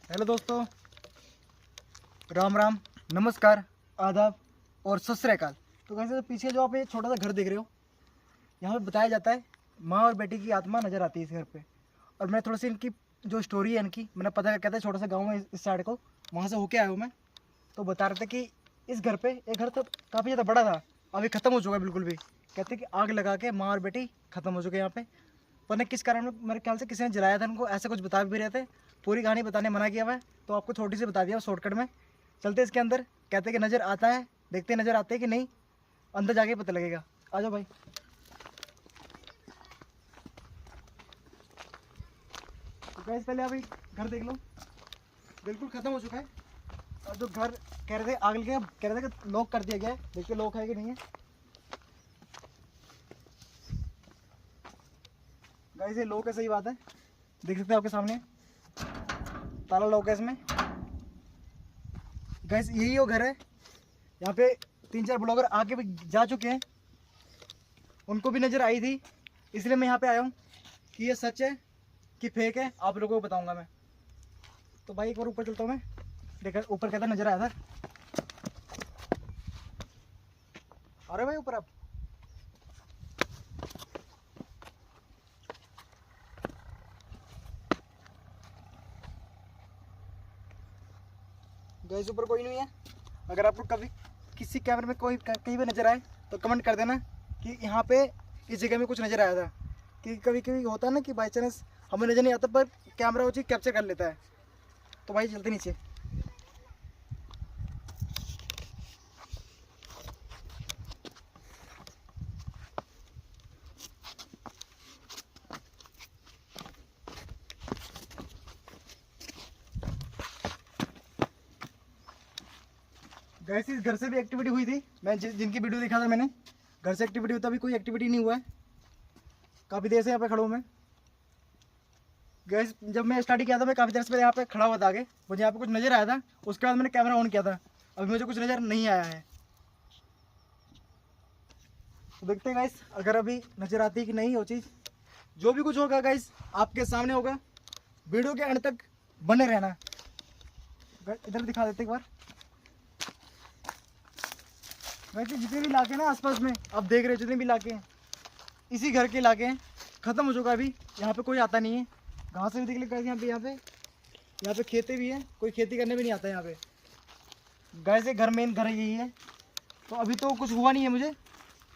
Hello दोस्तों, राम राम, नमस्कार, आदाब और सत श्री अकाल। तो कैसे पीछे जो आप ये छोटा सा घर देख रहे हो, यहाँ पे बताया जाता है माँ और बेटी की आत्मा नज़र आती है इस घर पे। और मैं थोड़ी सी इनकी जो स्टोरी है इनकी मैंने पता क्या कहता है, छोटा सा गाँव में इस साइड को वहाँ से होके आया हूँ मैं। तो बता रहे थे कि इस घर पे एक घर तो काफ़ी ज़्यादा बड़ा था, अभी ख़त्म हो चुका है बिल्कुल भी। कहते कि आग लगा के माँ और बेटी ख़त्म हो चुके हैं यहाँ पे। पता नहीं किस कारण मेरे ख्याल से किसी ने जलाया था उनको, ऐसा कुछ बता भी रहे थे। पूरी कहानी बताने मना किया हुआ है, तो आपको छोटी सी बता दिया शॉर्टकट में। चलते इसके अंदर, कहते कि नज़र आता है, देखते हैं नज़र आते हैं कि नहीं, अंदर जाके पता लगेगा। आ जाओ भाई। तो गाइस पहले अभी घर देख लो, बिल्कुल ख़त्म हो चुका है। और जो घर कह रहे थे आग लगे, कह रहे थे कि लॉक कर दिया गया है, देखिए लॉक है कि नहीं है। गाइस ये लॉक है, सही बात है, देख सकते हैं आपके सामने ताला लॉक है इसमें। गाइस यही वो घर है, यहाँ पे 3-4 ब्लॉगर आके भी जा चुके हैं, उनको भी नज़र आई थी। इसलिए मैं यहाँ पे आया हूँ कि ये सच है कि फेक है, आप लोगों को बताऊंगा मैं। तो भाई एक बार ऊपर चलता हूँ मैं, देखा ऊपर कहता नज़र आया था। अरे भाई ऊपर आप। गाइस ऊपर कोई नहीं है। अगर आपको कभी किसी कैमरे में कोई कहीं भी नज़र आए तो कमेंट कर देना कि यहाँ पे इस जगह में कुछ नज़र आया था। कि कभी कभी होता है ना कि बाई चांस हमें नज़र नहीं आता पर कैमरा वो चीज़ कैप्चर कर लेता है। तो भाई चलते नीचे। गैस इस घर से भी एक्टिविटी हुई थी, मैं जिनकी वीडियो देखा था मैंने, घर से एक्टिविटी हुई था, अभी कोई एक्टिविटी नहीं हुआ है। काफ़ी देर से यहाँ पे खड़ा हूँ मैं। गैस जब मैं स्टार्ट किया था मैं काफ़ी देर से यहाँ पे खड़ा हुआ था, आगे मुझे यहाँ पे कुछ नज़र आया था, उसके बाद मैंने कैमरा ऑन किया था, अभी मुझे कुछ नज़र नहीं आया है। तो देखते हैं गाइस अगर अभी नज़र आती है कि नहीं वो चीज़। जो भी कुछ होगा गाइस आपके सामने होगा, वीडियो के अंत तक बने रहना। इधर दिखा देते एक बार। वैसे जितने भी इलाके ना आसपास में आप देख रहे हो, जितने भी इलाके हैं इसी घर के इलाके हैं, ख़त्म हो चुका अभी, यहाँ पे कोई आता नहीं है। घास से भी देख ले, यहाँ पे खेते भी हैं, कोई खेती करने भी नहीं आता यहाँ पे। गाय से घर मेन घर यही है। तो अभी तो कुछ हुआ नहीं है, मुझे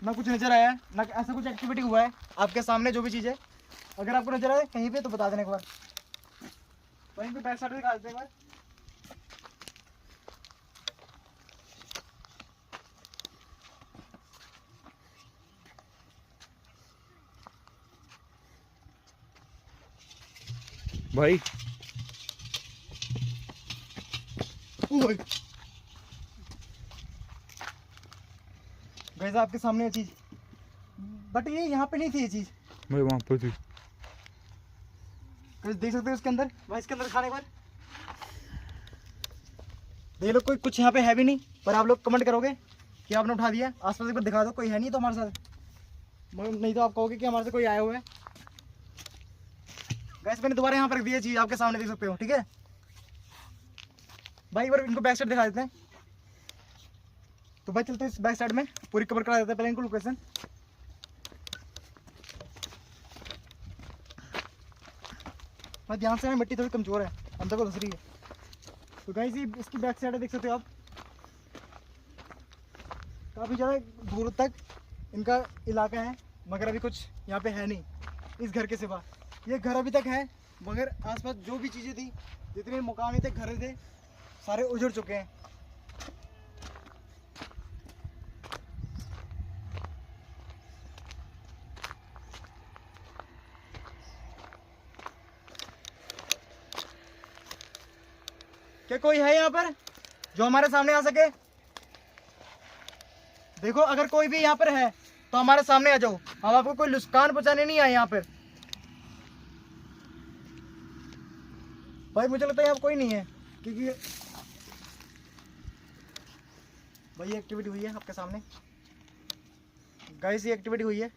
ना कुछ नज़र आया है, ना ऐसा कुछ एक्टिविटी हुआ है। आपके सामने जो भी चीज़ है, अगर आपको नज़र आए कहीं पे तो बता देना एक बार। वहीं पे बैक साइड दिखा देते एक बार। भाई गाइस आपके सामने ये चीज़, बट ये यहाँ पे नहीं थी ये चीज़। भाई वहाँ पर थी। गाइस देख सकते हो इसके अंदर, भाई इसके अंदर खाने पर देख लो, कोई कुछ यहाँ पे है भी नहीं। पर आप लोग कमेंट करोगे कि आपने उठा दिया, आसपास एक बार दिखा दो कोई है नहीं तो हमारे साथ, मगर नहीं तो आप कहोगे कि हमारे से कोई आया हुआ है। गाइस मैंने दोबारा यहाँ पर रख दिया चीज़, आपके सामने देख सकते हो, ठीक है भाई। एक बार इनको बैक साइड दिखा देते हैं। तो भाई चलते हैं इस बैक साइड में, पूरी कवर करा देते हैं पहले इनको लोकेशन। मैं ध्यान से, मिट्टी थोड़ी कमजोर है, अंदर को धस रही है। तो गाइस ये इसकी बैक साइड है, देख सकते हो आप, काफ़ी ज़्यादा दूर तक इनका इलाका है, मगर अभी कुछ यहाँ पे है नहीं इस घर के सिवा। ये घर अभी तक है, मगर आसपास जो भी चीज़ें थी, जितने मकान थे, घर थे, सारे उजड़ चुके हैं। क्या कोई है यहाँ पर जो हमारे सामने आ सके? देखो अगर कोई भी यहाँ पर है तो हमारे सामने आ जाओ, हम आपको कोई नुकसान पहुंचाने नहीं आए यहाँ पर। भाई मुझे लगता है यहाँ कोई नहीं है, क्योंकि भाई ये एक्टिविटी हुई है आपके सामने। गाइस ये एक्टिविटी हुई है,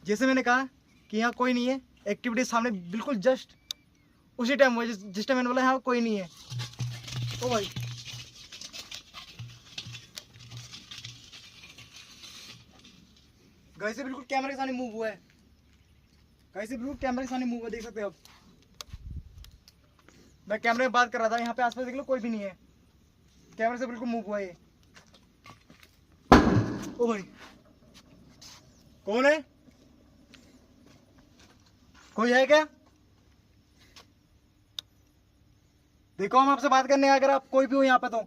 जैसे मैंने कहा कि यहाँ कोई नहीं है, एक्टिविटी सामने बिल्कुल जस्ट उसी टाइम हुआ जिस टाइम मैंने बोला यहाँ कोई नहीं है। ओ भाई गाइस से बिल्कुल कैमरे के सामने मूव हुआ है। गाइस से बिल्कुल कैमरे के सामने मूव हुआ, देख सकते हो आप। मैं कैमरे में बात कर रहा था, यहाँ पे आसपास देख लो कोई भी नहीं है, कैमरे से बिल्कुल मूव हुआ है। ओ भाई कौन है? कोई है क्या? देखो हम आपसे बात करने आए, अगर आप कोई भी हो यहाँ पे तो।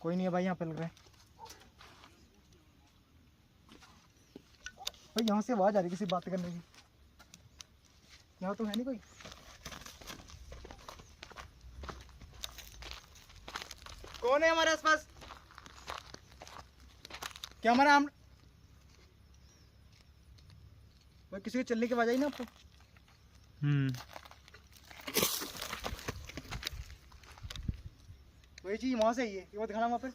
कोई नहीं है भाई यहाँ पे, लग रहा है भाई यहाँ से आवाज आ रही किसी बात करने की। यहाँ तो है नहीं कोई। कौन है हमारे आसपास? क्या हमारा हम भाई किसी के चलने की आवाज आई ना आपको? वही चीज वहां से आई है, ये वो दिखाना वहां पर।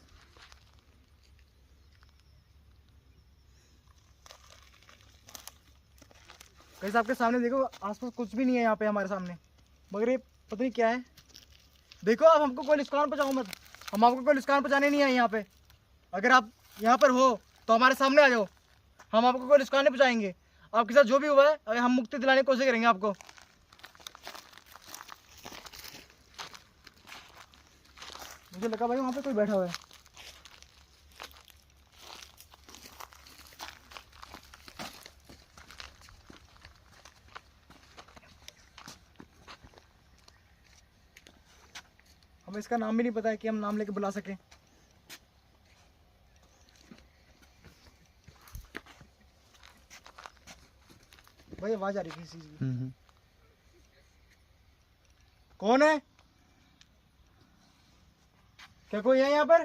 कैसे आपके सामने देखो, आसपास कुछ भी नहीं है यहाँ पे हमारे सामने, मगर ये पता नहीं क्या है। देखो आप हमको कोई नुकसान पहुंचाओ मत, हम आपको कोई नुकसान पहुंचाने नहीं आए यहाँ पे। अगर आप यहाँ पर हो तो हमारे सामने आ जाओ, हम आपको कोई नुकसान नहीं पहुंचाएंगे। आपके साथ जो भी हुआ है अगर हम मुक्ति दिलाने की कोशिश करेंगे आपको। मुझे लगा भाई वहाँ पे कोई बैठा हुआ है। हमें इसका नाम भी नहीं पता है कि हम नाम लेके बुला सकें। भाई आवाज आ रही है किसी चीज की। कौन है? क्या कोई है यहाँ पर?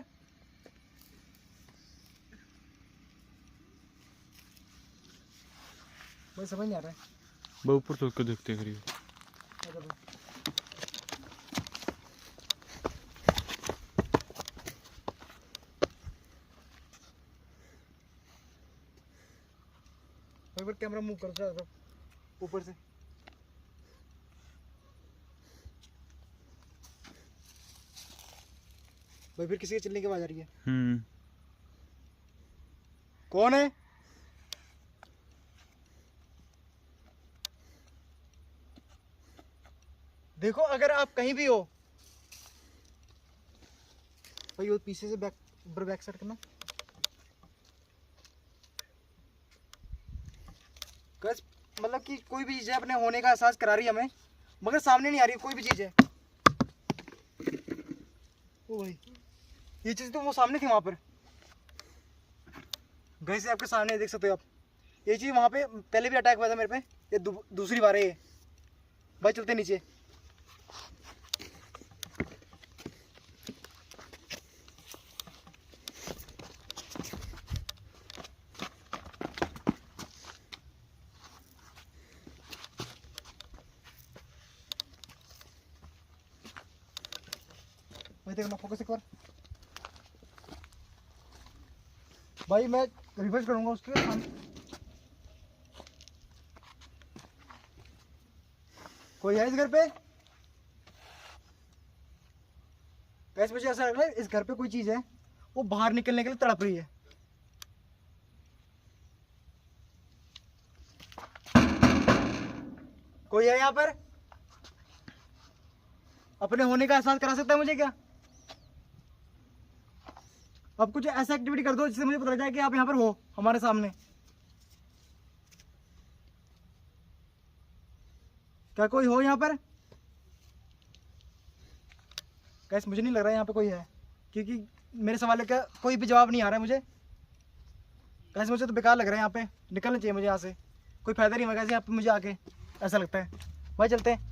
भाई समझ नहीं आ रहा है। वो ऊपर तो उसको देखते करिए। अच्छा भाई। एक बार कैमरा मूव कर दो ऊपर से। भाई फिर किसी के चलने की आवाज आ रही है। कौन है? देखो अगर आप कहीं भी हो भाई, वो पीछे से बैक साइड करना। बस मतलब कि कोई भी चीज़ है अपने होने का एहसास करा रही है हमें, मगर सामने नहीं आ रही कोई भी चीज़ है। ओ भाई ये चीज़ तो वो सामने थी वहाँ पर, गए से आपके सामने देख सकते हो आप। ये चीज़ वहाँ पे पहले भी अटैक हुआ था मेरे पे, ये दूसरी बार है ये। भाई चलते नीचे। भाई देखना फोकस एक बार। भाई मैं रिवर्स करूंगा उसके सामने। कोई है इस घर पे? कैसे मुझे ऐसा लग रहा है इस घर पे कोई चीज है, वो बाहर निकलने के लिए तड़प रही है। कोई है यहाँ पर? अपने होने का एहसास करा सकता है मुझे क्या? अब कुछ ऐसा एक्टिविटी कर दो जिससे मुझे पता लग जाए कि आप यहाँ पर हो हमारे सामने। क्या कोई हो यहाँ पर? कैसे मुझे नहीं लग रहा है यहाँ पे कोई है, क्योंकि मेरे सवाल का कोई भी जवाब नहीं आ रहा है मुझे। कैसे मुझे तो बेकार लग रहा है, यहाँ पे निकलना चाहिए मुझे यहाँ से, कोई फायदा नहीं होगा कैसे यहाँ पे मुझे आके, ऐसा लगता है। भाई चलते हैं।